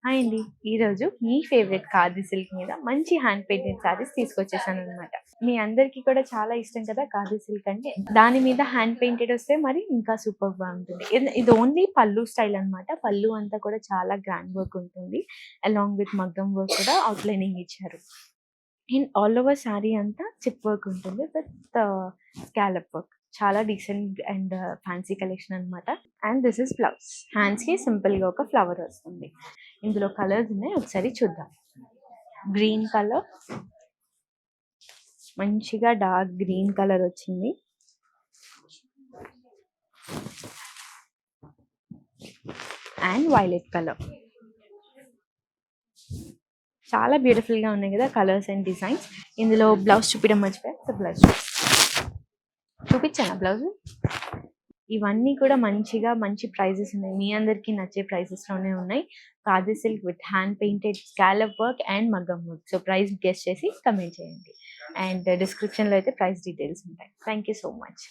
Hi అండి. ఈరోజు మీ favourite khadi silk మీద మంచి హ్యాండ్ పెయింటెడ్ శారీస్ తీసుకొచ్చేసాననమాట. మీ అందరికీ కూడా చాలా ఇష్టం కదా ఖాదీ సిల్క్ అంటే. దాని మీద హ్యాండ్ పెయింటెడ్ వస్తే మరి ఇంకా సూపర్‌గా ఉంటుంది. ఇది ఓన్లీ పల్లు స్టైల్ అనమాట. పల్లు అంతా కూడా చాలా గ్రాండ్ వర్క్ ఉంటుంది. అలాంగ్ విత్ మగ్గం వర్క్ కూడా అవుట్‌లైనింగ్ ఇచ్చారు. ఇన్ ఆల్ ఓవర్ శారీ అంతా చిప్ వర్క్ ఉంటుంది విత్ స్కాలప్ వర్క్. చాలా డీసెంట్ అండ్ ఫ్యాన్సీ కలెక్షన్ అనమాట. And this is blouse. హ్యాండ్స్‌కి సింపుల్‌గా ఒక ఫ్లవర్ వస్తుంది. ఇందులో కలర్స్ ఉన్నాయి, ఒకసారి చూద్దాం. గ్రీన్ కలర్, మంచిగా డార్క్ గ్రీన్ కలర్ వచ్చింది. And violet colour. చాలా బ్యూటిఫుల్ గా ఉన్నాయి కదా కలర్స్ అండ్ డిజైన్స్. ఇందులో బ్లౌజ్ చూపించడం మర్చిపోయా. బ్లౌజ్ చూపించాను బ్లౌజ్. ఇవన్నీ కూడా మంచిగా మంచి ప్రైజెస్ ఉన్నాయి. మీ అందరికీ నచ్చే ప్రైజెస్ లోనే ఉన్నాయి. Khadi silk with hand painted scallop work and మగ్గం వర్క్. సో ప్రైస్ గెస్ చేసి కమెంట్ చేయండి. అండ్ డిస్క్రిప్షన్ లో అయితే ప్రైస్ డీటెయిల్స్ ఉంటాయి. Thank you so much.